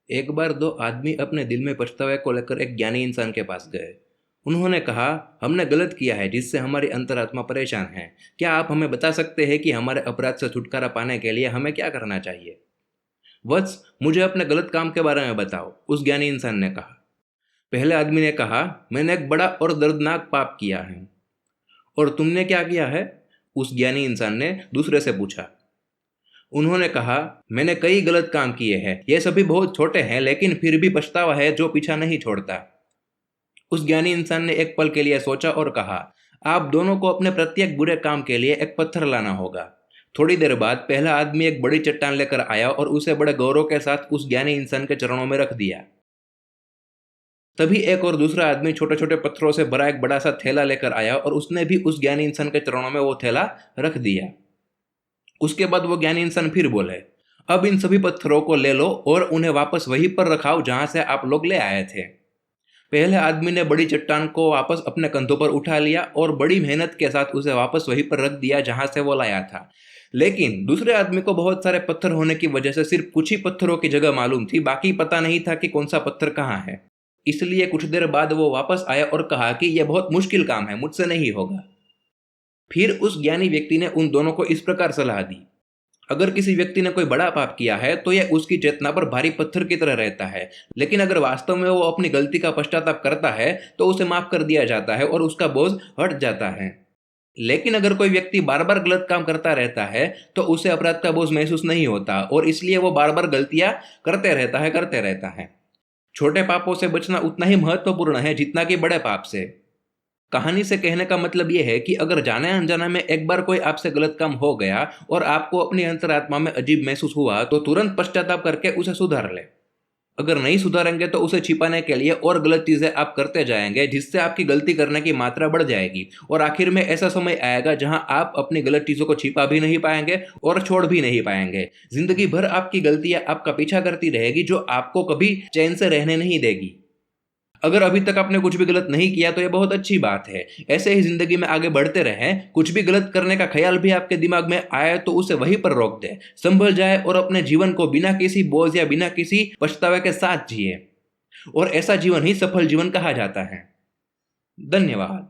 एक बार दो आदमी अपने दिल में पछतावे को लेकर एक ज्ञानी इंसान के पास गए। उन्होंने कहा, हमने गलत किया है जिससे हमारी अंतरात्मा परेशान है। क्या आप हमें बता सकते हैं कि हमारे अपराध से छुटकारा पाने के लिए हमें क्या करना चाहिए? वत्स, मुझे अपने गलत काम के बारे में बताओ, उस ज्ञानी इंसान ने कहा। पहले आदमी ने कहा, मैंने एक बड़ा और दर्दनाक पाप किया है। और तुमने क्या किया है? उस ज्ञानी इंसान ने दूसरे से पूछा। उन्होंने कहा, मैंने कई गलत काम किए हैं, ये सभी बहुत छोटे हैं, लेकिन फिर भी पछतावा है जो पीछा नहीं छोड़ता। उस ज्ञानी इंसान ने एक पल के लिए सोचा और कहा, आप दोनों को अपने प्रत्येक बुरे काम के लिए एक पत्थर लाना होगा। थोड़ी देर बाद पहला आदमी एक बड़ी चट्टान लेकर आया और उसे बड़े गौरव के साथ उस ज्ञानी इंसान के चरणों में रख दिया। तभी एक और दूसरा आदमी छोटे छोटे पत्थरों से भरा एक बड़ा सा थैला लेकर आया और उसने भी उस ज्ञानी इंसान के चरणों में वो थैला रख दिया। उसके बाद वो ज्ञानी इंसान फिर बोले, अब इन सभी पत्थरों को ले लो और उन्हें वापस वहीं पर रखाओ जहां से आप लोग ले आए थे। पहले आदमी ने बड़ी चट्टान को वापस अपने कंधों पर उठा लिया और बड़ी मेहनत के साथ उसे वापस वहीं पर रख दिया जहां से वो लाया था। लेकिन दूसरे आदमी को बहुत सारे पत्थर होने की वजह से सिर्फ कुछ ही पत्थरों की जगह मालूम थी, बाकी पता नहीं था कि कौन सा पत्थर कहाँ है। इसलिए कुछ देर बाद वो वापस आया और कहा कि यह बहुत मुश्किल काम है, मुझसे नहीं होगा। फिर उस ज्ञानी व्यक्ति ने उन दोनों को इस प्रकार सलाह दी, अगर किसी व्यक्ति ने कोई बड़ा पाप किया है तो यह उसकी चेतना पर भारी पत्थर की तरह रहता है, लेकिन अगर वास्तव में वो अपनी गलती का पश्चाताप करता है तो उसे माफ कर दिया जाता है और उसका बोझ हट जाता है। लेकिन अगर कोई व्यक्ति बार बार गलत काम करता रहता है तो उसे अपराध का बोझ महसूस नहीं होता और इसलिए वो बार बार गलतियां करते रहता है। छोटे पापों से बचना उतना ही महत्वपूर्ण है जितना कि बड़े पाप से। कहानी से कहने का मतलब यह है कि अगर जाने अनजाने में एक बार कोई आपसे गलत काम हो गया और आपको अपनी अंतरात्मा में अजीब महसूस हुआ तो तुरंत पश्चाताप करके उसे सुधार ले। अगर नहीं सुधारेंगे तो उसे छिपाने के लिए और गलत चीजें आप करते जाएंगे, जिससे आपकी गलती करने की मात्रा बढ़ जाएगी और आखिर में ऐसा समय आएगा जहां आप अपनी गलत चीजों को छिपा भी नहीं पाएंगे और छोड़ भी नहीं पाएंगे। जिंदगी भर आपकी गलतियां आपका पीछा करती रहेगी जो आपको कभी चैन से रहने नहीं देगी। अगर अभी तक आपने कुछ भी गलत नहीं किया तो यह बहुत अच्छी बात है। ऐसे ही जिंदगी में आगे बढ़ते रहें। कुछ भी गलत करने का ख्याल भी आपके दिमाग में आए तो उसे वहीं पर रोक दे, संभल जाए और अपने जीवन को बिना किसी बोझ या बिना किसी पछतावे के साथ जिए। और ऐसा जीवन ही सफल जीवन कहा जाता है। धन्यवाद।